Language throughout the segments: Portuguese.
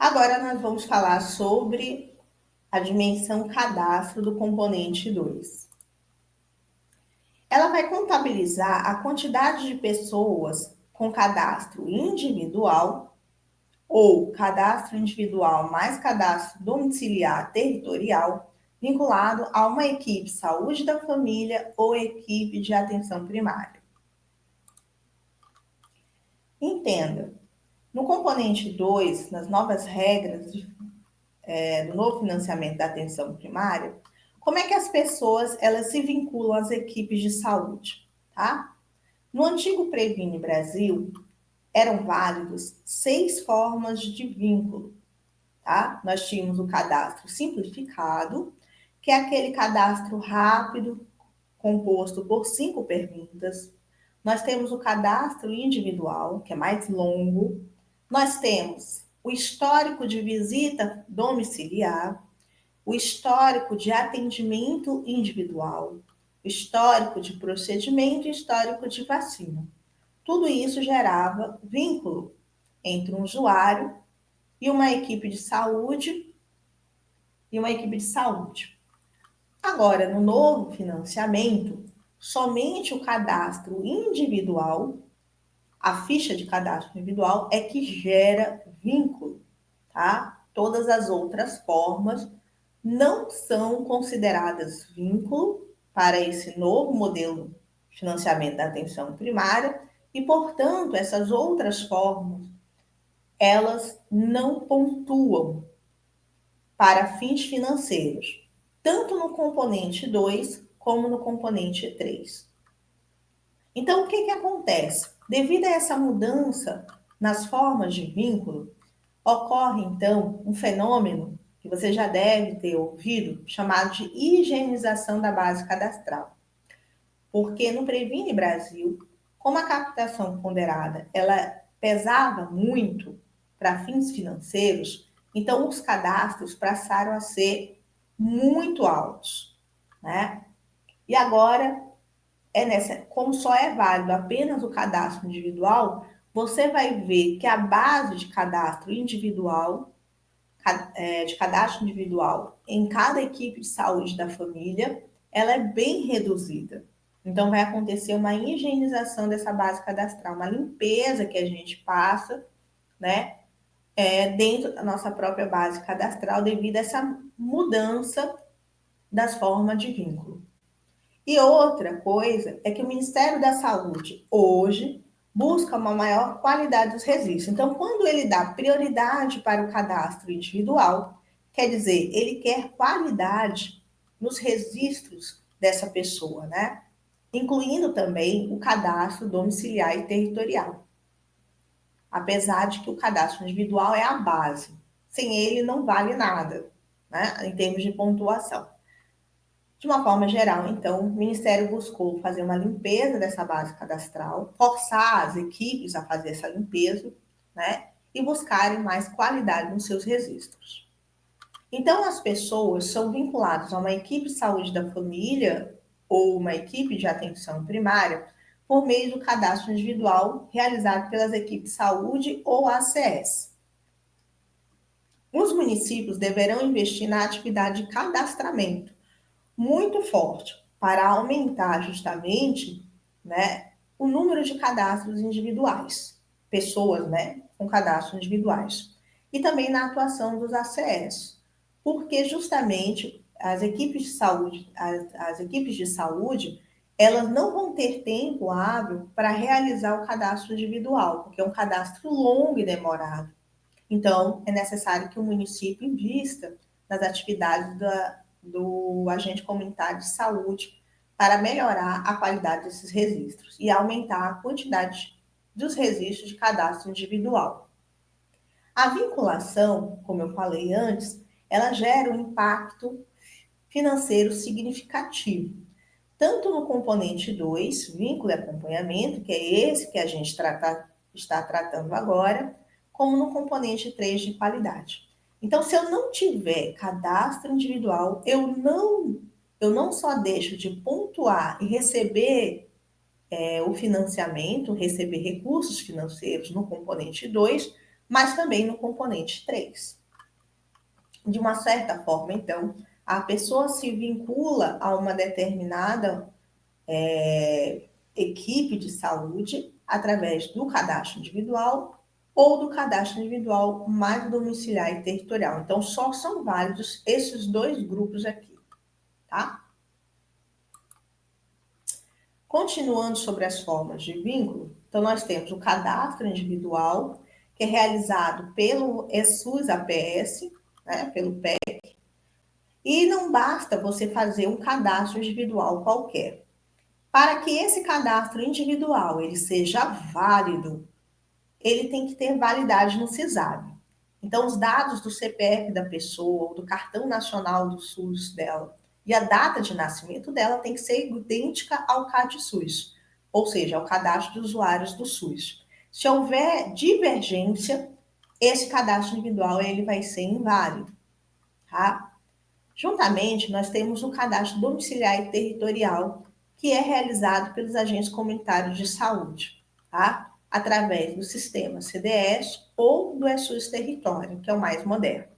Agora nós vamos falar sobre a dimensão cadastro do componente 2. Ela vai contabilizar a quantidade de pessoas com cadastro individual ou cadastro individual mais cadastro domiciliar territorial vinculado a uma equipe saúde da família ou equipe de atenção primária. Entenda, no componente 2, nas novas regras do novo financiamento da atenção primária, como é que as pessoas elas se vinculam às equipes de saúde, tá? No antigo Previne Brasil, eram válidos 6 formas de vínculo, tá? Nós tínhamos o cadastro simplificado, que é aquele cadastro rápido, composto por 5 perguntas. Nós temos o cadastro individual, que é mais longo. Nós temos o histórico de visita domiciliar, o histórico de atendimento individual, o histórico de procedimento e histórico de vacina. Tudo isso gerava vínculo entre um usuário e uma equipe de saúde Agora, no novo financiamento, somente o cadastro individual, a ficha de cadastro individual é que gera vínculo, tá? Todas as outras formas não são consideradas vínculo para esse novo modelo de financiamento da atenção primária e, portanto, essas outras formas, elas não pontuam para fins financeiros, tanto no componente 2 como no componente 3. Então, o que acontece? Devido a essa mudança nas formas de vínculo, ocorre, então, um fenômeno que você já deve ter ouvido, chamado de higienização da base cadastral. Porque no Previne Brasil, como a captação ponderada ela pesava muito para fins financeiros, então os cadastros passaram a ser muito altos, né? E agora, como só é válido apenas o cadastro individual, você vai ver que a base de cadastro individual em cada equipe de saúde da família, ela é bem reduzida. Então, vai acontecer uma higienização dessa base cadastral, uma limpeza que a gente passa, né, dentro da nossa própria base cadastral, devido a essa mudança das formas de vínculo. E outra coisa é que o Ministério da Saúde, hoje, busca uma maior qualidade dos registros. Então, quando ele dá prioridade para o cadastro individual, quer dizer, ele quer qualidade nos registros dessa pessoa, né? Incluindo também o cadastro domiciliar e territorial. Apesar de que o cadastro individual é a base. Sem ele não vale nada, né? Em termos de pontuação. De uma forma geral, então, o Ministério buscou fazer uma limpeza dessa base cadastral, forçar as equipes a fazer essa limpeza, né? E buscarem mais qualidade nos seus registros. Então, as pessoas são vinculadas a uma equipe de saúde da família ou uma equipe de atenção primária por meio do cadastro individual realizado pelas equipes de saúde ou ACS. Os municípios deverão investir na atividade de cadastramento muito forte para aumentar justamente, né, o número de cadastros individuais, pessoas, né, com cadastros individuais, e também na atuação dos ACS, porque justamente as equipes de saúde, elas não vão ter tempo hábil para realizar o cadastro individual, porque é um cadastro longo e demorado. Então, é necessário que o município invista nas atividades do agente comunitário de saúde para melhorar a qualidade desses registros e aumentar a quantidade dos registros de cadastro individual. A vinculação, como eu falei antes, ela gera um impacto financeiro significativo, tanto no componente 2, vínculo e acompanhamento, que é esse que a gente está tratando agora, como no componente 3 de qualidade. Então, se eu não tiver cadastro individual, eu não só deixo de pontuar e receber o financiamento, receber recursos financeiros no componente 2, mas também no componente 3. De uma certa forma, então, a pessoa se vincula a uma determinada equipe de saúde através do cadastro individual ou do cadastro individual mais domiciliar e territorial. Então, só são válidos esses dois grupos aqui, tá? Continuando sobre as formas de vínculo, então nós temos o cadastro individual, que é realizado pelo SUS-APS, né, pelo PEC, e não basta você fazer um cadastro individual qualquer. Para que esse cadastro individual ele seja válido, ele tem que ter validade no CISAB. Então, os dados do CPF da pessoa, do cartão nacional do SUS dela e a data de nascimento dela tem que ser idêntica ao CAD-SUS, ou seja, ao cadastro de usuários do SUS. Se houver divergência, esse cadastro individual ele vai ser inválido, tá? Juntamente, nós temos o cadastro domiciliar e territorial, que é realizado pelos agentes comunitários de saúde, tá? Através do sistema CDS ou do SUS Território, que é o mais moderno,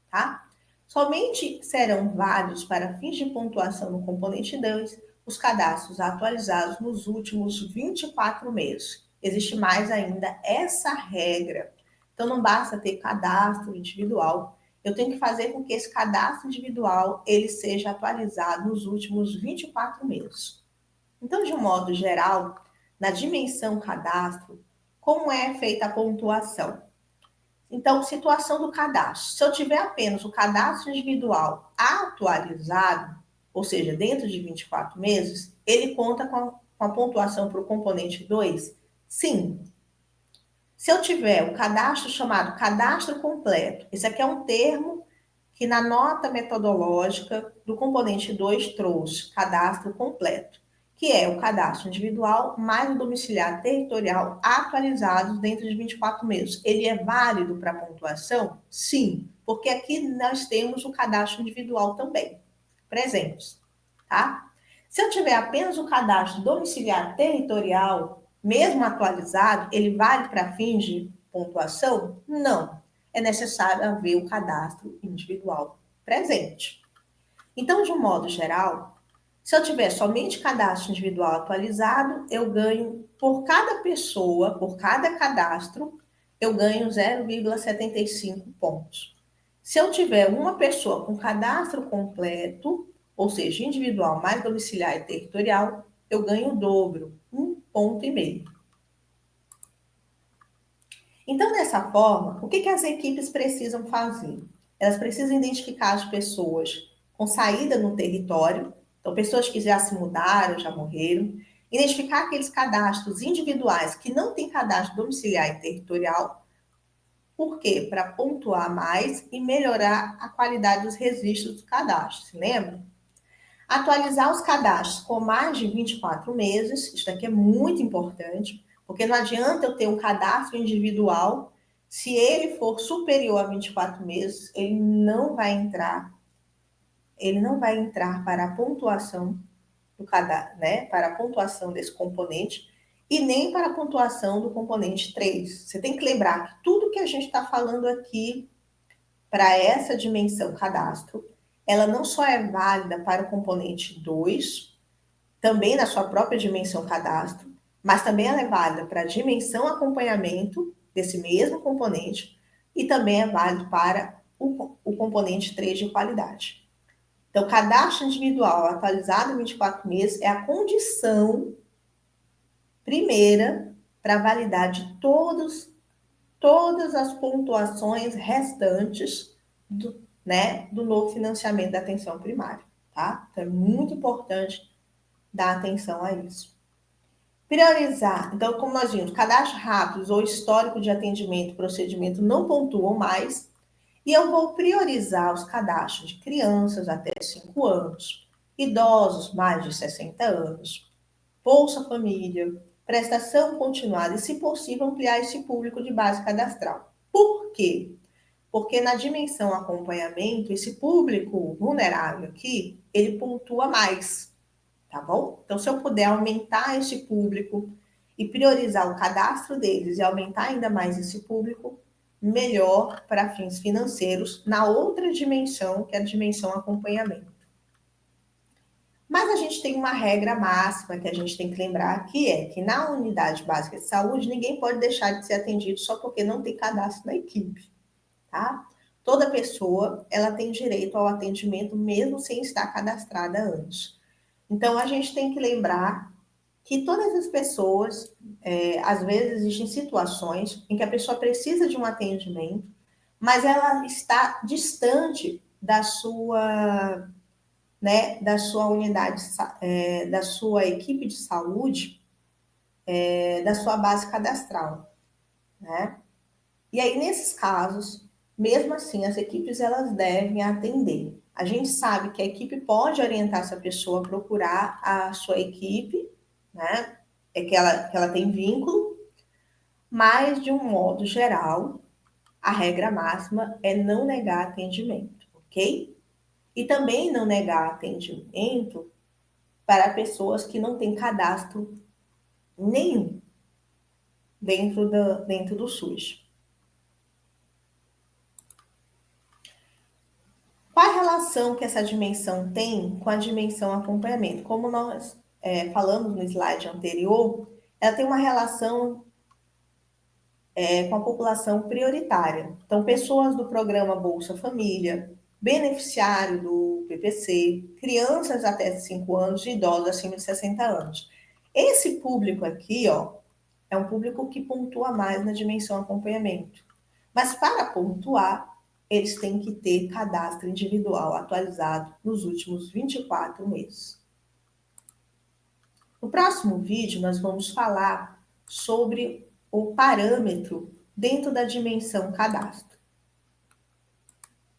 tá? Somente serão válidos para fins de pontuação no componente 2 os cadastros atualizados nos últimos 24 meses. Existe mais ainda essa regra. Então, não basta ter cadastro individual, eu tenho que fazer com que esse cadastro individual ele seja atualizado nos últimos 24 meses. Então, de um modo geral, na dimensão cadastro, como é feita a pontuação? Então, situação do cadastro. Se eu tiver apenas o cadastro individual atualizado, ou seja, dentro de 24 meses, ele conta com a pontuação para o componente 2? Sim. Se eu tiver o cadastro chamado cadastro completo, esse aqui é um termo que na nota metodológica do componente 2 trouxe cadastro completo, que é o cadastro individual mais o domiciliar territorial atualizados dentro de 24 meses. Ele é válido para pontuação? Sim, porque aqui nós temos o cadastro individual também presentes, tá? Se eu tiver apenas o cadastro domiciliar territorial, mesmo atualizado, ele vale para fins de pontuação? Não. É necessário haver o cadastro individual presente. Então, de um modo geral, se eu tiver somente cadastro individual atualizado, eu ganho por cada pessoa, por cada cadastro, eu ganho 0,75 pontos. Se eu tiver uma pessoa com cadastro completo, ou seja, individual mais domiciliar e territorial, eu ganho o dobro, 1,5 ponto. Então, dessa forma, o que as equipes precisam fazer? Elas precisam identificar as pessoas com saída no território, então pessoas que já se mudaram, já morreram, identificar aqueles cadastros individuais que não têm cadastro domiciliar e territorial. Por quê? Para pontuar mais e melhorar a qualidade dos registros do cadastro, se lembra? Atualizar os cadastros com mais de 24 meses, isso aqui é muito importante, porque não adianta eu ter um cadastro individual, se ele for superior a 24 meses, ele não vai entrar para a pontuação do cadastro, né? Para a pontuação desse componente e nem para a pontuação do componente 3. Você tem que lembrar que tudo que a gente está falando aqui para essa dimensão cadastro, ela não só é válida para o componente 2, também na sua própria dimensão cadastro, mas também ela é válida para a dimensão acompanhamento desse mesmo componente e também é válido para o componente 3 de qualidade. Então, cadastro individual atualizado em 24 meses é a condição primeira para validar de todas as pontuações restantes do novo financiamento da atenção primária, tá? Então, é muito importante dar atenção a isso. Priorizar. Então, como nós vimos, cadastros rápidos ou histórico de atendimento, procedimento não pontuam mais. E eu vou priorizar os cadastros de crianças até 5 anos, idosos mais de 60 anos, Bolsa Família, prestação continuada e, se possível, ampliar esse público de base cadastral. Por quê? Porque na dimensão acompanhamento, esse público vulnerável aqui, ele pontua mais, tá bom? Então, se eu puder aumentar esse público e priorizar o cadastro deles e aumentar ainda mais esse público, melhor para fins financeiros na outra dimensão, que é a dimensão acompanhamento. Mas a gente tem uma regra máxima que a gente tem que lembrar, que é que na unidade básica de saúde, ninguém pode deixar de ser atendido só porque não tem cadastro na equipe, tá? Toda pessoa, ela tem direito ao atendimento mesmo sem estar cadastrada antes. Então, a gente tem que lembrar que todas as pessoas, às vezes existem situações em que a pessoa precisa de um atendimento, mas ela está distante da sua unidade, da sua equipe de saúde, da sua base cadastral, né? E aí, nesses casos, mesmo assim, as equipes elas devem atender. A gente sabe que a equipe pode orientar essa pessoa a procurar a sua equipe, né? Que ela tem vínculo, mas de um modo geral, a regra máxima é não negar atendimento, ok? E também não negar atendimento para pessoas que não têm cadastro nenhum dentro do SUS. Qual a relação que essa dimensão tem com a dimensão acompanhamento? Como nós falamos no slide anterior, ela tem uma relação com a população prioritária. Então, pessoas do programa Bolsa Família, beneficiário do PPC, crianças até 5 anos e idosos acima de 60 anos. Esse público aqui, ó, é um público que pontua mais na dimensão acompanhamento. Mas para pontuar, eles têm que ter cadastro individual atualizado nos últimos 24 meses. No próximo vídeo, nós vamos falar sobre o parâmetro dentro da dimensão cadastro.